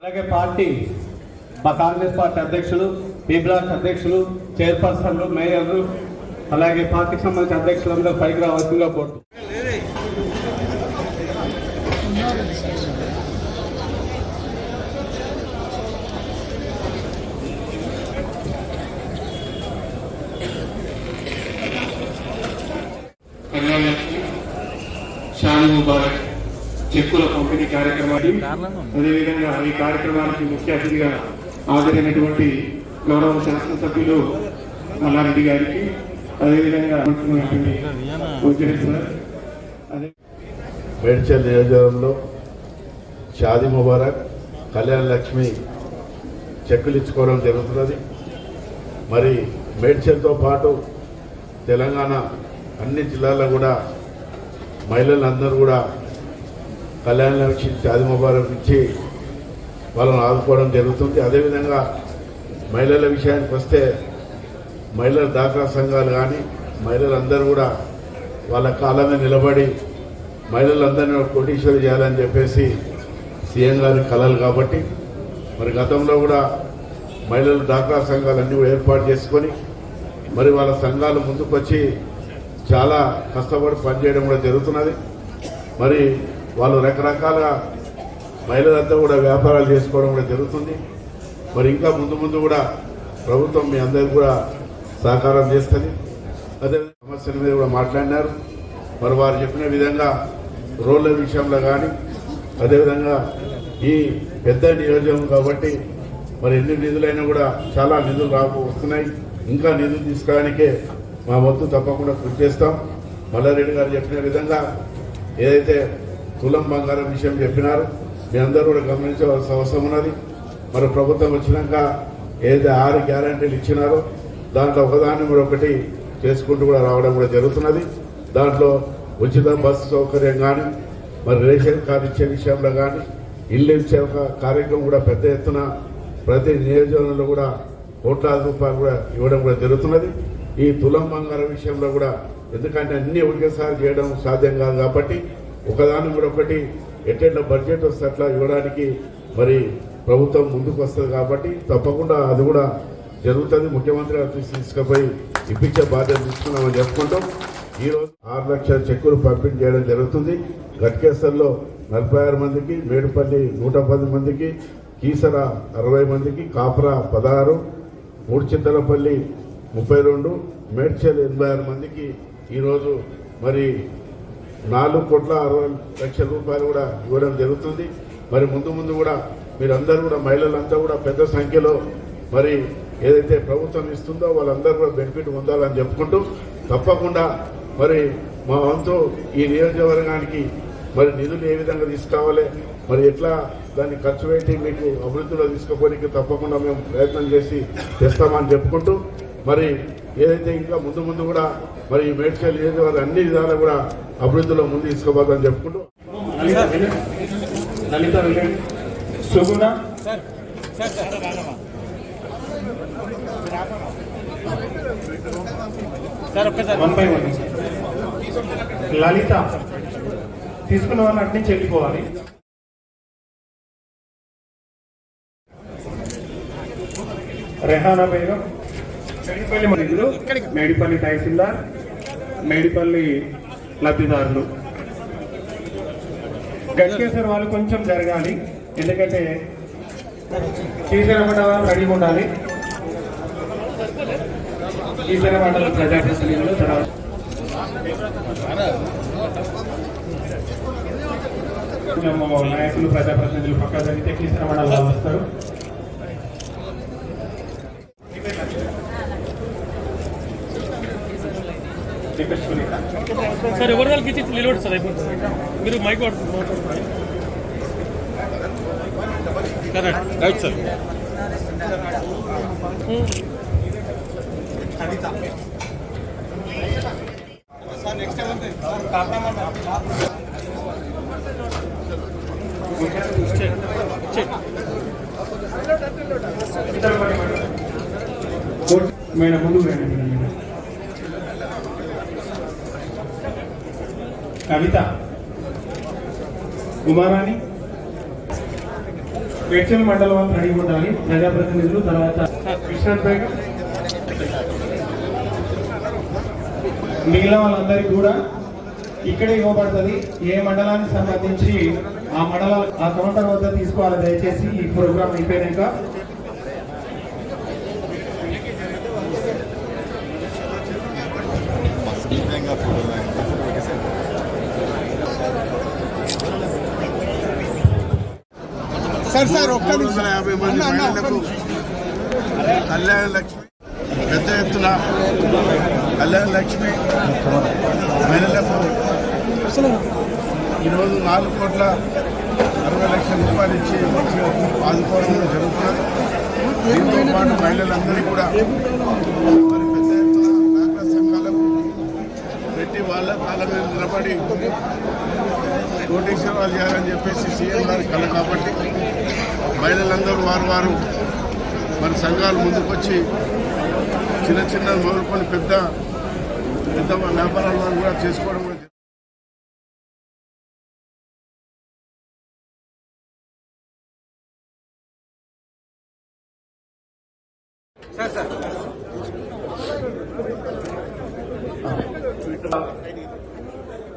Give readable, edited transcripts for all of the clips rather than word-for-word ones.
అలాగే party Congress party అధ్యక్షులు, P black అధ్యక్షులు, చైర్పర్సన్లు, మేయర్లు, అలాగే పార్టీకి సంబంధించిన అధ్యక్షులందరూ పైకి రావాల్సిందిగా కోరుతున్నాను. షాది ముబారక్ చెక్కుల పంపిణీ కార్యక్రమాన్ని, అదేవిధంగా ఈ కార్యక్రమానికి ముఖ్య అతిథిగా హాజరైనటువంటి గౌరవ శాసనసభ్యులు మల్లారెడ్డి గారికి, అదేవిధంగా మేడ్చల్ నియోజకవర్గంలో షాది ముబారక్, కళ్యాణ లక్ష్మి చెక్కులు ఇచ్చుకోవడం జరుగుతున్నది. మరి మేడ్చల్తో పాటు తెలంగాణ అన్ని జిల్లాల్లో కూడా మహిళలందరూ కూడా కళ్యాణ లక్ష్మి, షాది ముబారక్ ఇచ్చి వాళ్ళని ఆదుకోవడం జరుగుతుంది. అదేవిధంగా మహిళల విషయానికి వస్తే మహిళల డాక్రా సంఘాలు కానీ మహిళలందరూ కూడా వాళ్ళ కాలమే నిలబడి మహిళలందరినీ కోటీశ్వరి చేయాలని చెప్పేసి సీఎం గారి కలలు కాబట్టి మరి గతంలో కూడా మహిళలు డాక్రా సంఘాలన్నీ కూడా ఏర్పాటు చేసుకొని మరి వాళ్ళ సంఘాలు ముందుకు వచ్చి చాలా కష్టపడి పనిచేయడం కూడా జరుగుతున్నది. మరి వాళ్ళు రకరకాలుగా మహిళలంతా కూడా వ్యాపారాలు చేసుకోవడం కూడా జరుగుతుంది. మరి ఇంకా ముందు ముందు కూడా ప్రభుత్వం మీ అందరికీ కూడా సహకారం చేస్తుంది. అదే సమస్యల మీద కూడా మాట్లాడినారు. మరి వారు చెప్పిన విధంగా రోడ్ల విషయంలో కానీ, అదేవిధంగా ఈ పెద్ద నియోజకవర్గం కాబట్టి మరి ఎన్ని నిధులైనా కూడా చాలా నిధులు వస్తున్నాయి. ఇంకా నిధులు తీసుకోవడానికే మా వంతు తప్పకుండా కృషి చేస్తాం. మల్లారెడ్డి గారు చెప్పిన విధంగా ఏదైతే తులం బంగారం విషయం చెప్పినారో మీ అందరూ కూడా గమనించవలసిన అవసరం ఉన్నది. మరి ప్రభుత్వం వచ్చినాక ఏదైతే 6 గ్యారంటీలు ఇచ్చినారో దాంట్లో ఒకదాన్ని కూడా ఒకటి చేసుకుంటూ కూడా రావడం కూడా జరుగుతున్నది. దాంట్లో ఉచిత బస్సు సౌకర్యం కానీ, మరి రేషన్ కార్డు ఇచ్చే విషయంలో కానీ, ఇల్లు ఇచ్చే ఒక కార్యక్రమం కూడా పెద్ద ఎత్తున ప్రతి నియోజకవర్గంలో కూడా కోట్లాది రూపాయలు కూడా ఇవ్వడం కూడా జరుగుతున్నది. ఈ తులం బంగారం విషయంలో కూడా ఎందుకంటే అన్ని ఒకేసారి చేయడం సాధ్యం కాదు కాబట్టి ఒకదాన్ని కూడా ఒకటి ఎట్లా బడ్జెట్ వస్తే అట్లా ఇవ్వడానికి మరి ప్రభుత్వం ముందుకు వస్తుంది కాబట్టి తప్పకుండా అది కూడా జరుగుతుంది. ముఖ్యమంత్రి గారు తీసుకుపోయి ఇప్పించే బాధ్యత తీసుకున్నామని చెప్పుకుంటాం. ఈరోజు 6 లక్షల చెక్కులు పంపిణీ చేయడం జరుగుతుంది. గట్కేశ్వర్లో 46 మందికి, మేడుపల్లి 110 మందికి, కీసర 60 మందికి, కాపరా 16, మూడుచింతలపల్లి 32, మేడ్చల్ 86 మందికి ఈరోజు మరి 4,60,00,000 రూపాయలు కూడా ఇవ్వడం జరుగుతుంది. మరి ముందు ముందు కూడా మీరందరూ కూడా మహిళలంతా కూడా పెద్ద సంఖ్యలో మరి ఏదైతే ప్రభుత్వం ఇస్తుందో వాళ్ళందరూ కూడా బెనిఫిట్ పొందాలని చెప్పుకుంటూ తప్పకుండా మరి మా వంతు ఈ నియోజకవర్గానికి మరి నిధులు ఏ విధంగా తీసుకోవాలి, మరి ఎట్లా దాన్ని ఖర్చు పెట్టి మీకు అభివృద్ధిలో తీసుకుపోవడానికి తప్పకుండా మేము ప్రయత్నం చేసి తెస్తామని చెప్పుకుంటూ మరి ఏదైతే ఇంకా ముందు ముందు కూడా మరి ఈ మేడ్చల్ నియోజకవర్గం అన్ని విధాలు కూడా అభివృద్ధిలో ముందు తీసుకోబోదని చెప్పుకుంటూ సుగుణ లలిత తీసుకున్న వాళ్ళని అటు నుంచి వెళ్ళిపోవాలి. రెహానా బేగం, మేడిపల్లి తహసీల్దార్, మేడిపల్లి లబ్ధిదారులు. గట్కేశ్వర వాళ్ళు కొంచెం జరగాలి, ఎందుకంటే శ్రీశైలం మండలం రెడీగా ఉండాలి. శ్రీశైలం మండలం ప్రజాప్రతినిధులు తర్వాత నాయకులు, ప్రజాప్రతినిధులు పక్క జరిగితే శ్రీశైలం మండలం వాళ్ళు వస్తారు. సార్ ఎవరి వాళ్ళకి ఇచ్చి నిలబడి సార్ అయిపోతుంది. మీరు మైక్ వాడుతున్నారు రైట్ సార్. నెక్స్ట్ మేడం ముందు కవిత కుమారాణి మేడ్చల్ మండలం వాళ్ళు రెడీ ఉండాలి. ప్రజాప్రతినిధులు తర్వాత కృష్ణన్ బేగం మిగిలిన వాళ్ళందరికీ కూడా ఇక్కడే ఇవ్వబడుతుంది. ఏ మండలానికి సంబంధించి ఆ మండలం ఆ కౌంటర్ వద్ద తీసుకోవాలి. దయచేసి ఈ ప్రోగ్రామ్ అయిపోయాక సార్ 350 మంది మహిళలకు కళ్యాణ లక్ష్మి పెద్ద ఎత్తున కళ్యాణ లక్ష్మి మహిళలకు ఈరోజు 4,60,00,000 రూపాయలు ఇచ్చి ఆదుకోవడం జరుగుతున్నది. దీంతో పాటు మహిళలందరికీ కూడా మరి పెద్ద ఎత్తున డాక్రా సంఘాలకు పెట్టి వాళ్ళ కాళ్ళ మీద నిలబడి కోటీశ్వరాలు చేయాలని చెప్పేసి సీఎం గారి కళ కాబట్టి మహిళలందరూ వారు మరి సంఘాలు ముందుకొచ్చి చిన్న చిన్న మొదలుకొని పెద్ద పెద్ద వ్యాపారాలు కూడా చేసుకోవడం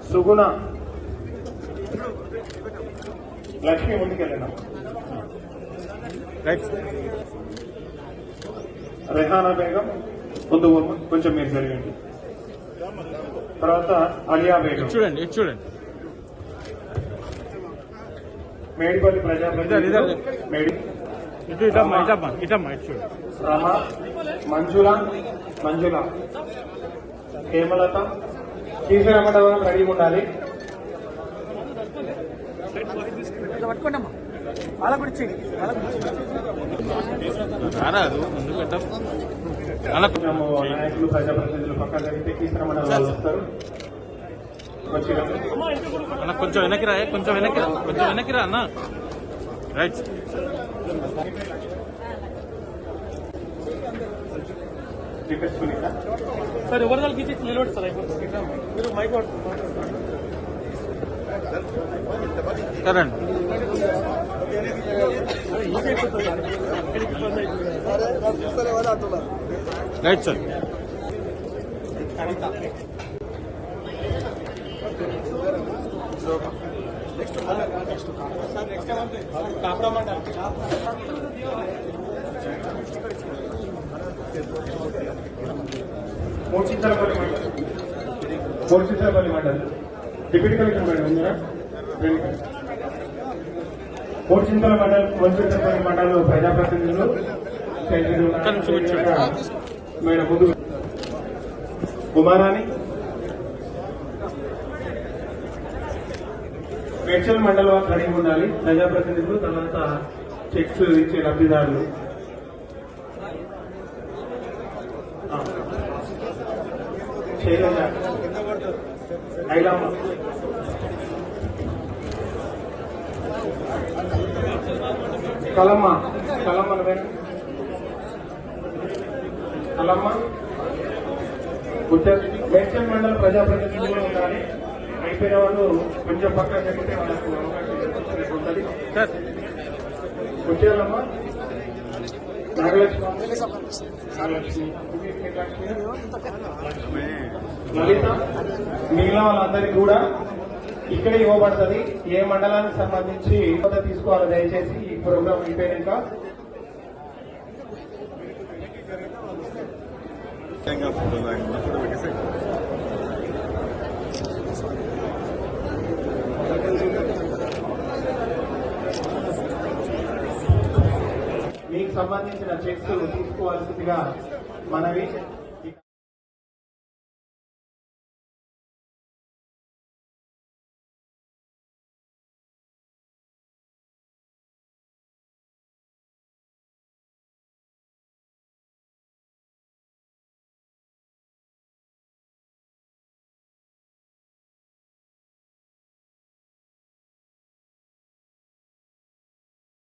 సుగుణ లక్ష్మి ముందుకెళ్ళిన రెహానా బేగం ముందు కొంచెం మీరు జరిగింది. తర్వాత అలియా బేగం చూడండి మేడిపల్లి ప్రజాప్రతినిధులు రమ మంజుల హేమలత శ్రీశ్వరమండలం రెడీ ఉండాలి. నాయకులు ప్రజాప్రతినిధులు పక్క జరిగితే శ్రీశ్వరమండలం వాళ్ళు వస్తారు. కొంచెం వెనక్కి రా అన్న. రైట్ సార్ ఎవరి దానికి ఇచ్చి నిలబడి సార్ అయిపోతుంది. మీరు మైక్ కదండి రైట్ సార్. మోర్చింతలపల్లి మండలం డిప్యూటీ కలెక్టర్ మేడం ఉన్నారా? మోర్చింతలపల్లి మండలం ప్రజాప్రతినిధులు మేడం ముందు కుమారాణి మేడ్చల్ మండలం రెడీ ఉండాలి. ప్రజాప్రతినిధులు తర్వాత చెక్స్ ఇచ్చే లబ్ధిదారులు శైలజ ఐలమ్మ కలమ్మ మేడ్చల్ మండల ప్రజాప్రతినిధులు కూడా ఉండాలి. అయిపోయిన వాళ్ళు కొంచెం పక్కన చెప్తే వాళ్ళకు అవకాశం ఉంటుంది. ముత్యాలమ్మ నాగలక్ష్మి లలిత మిగిలిన వాళ్ళందరికీ కూడా ఇక్కడే ఇవ్వబడుతుంది. ఏ మండలానికి సంబంధించి తీసుకోవాలి. దయచేసి ఈ ప్రోగ్రాం అయిపోయాక మీకు సంబంధించిన చెక్స్ తీసుకోవాల్సిందిగా మనవి.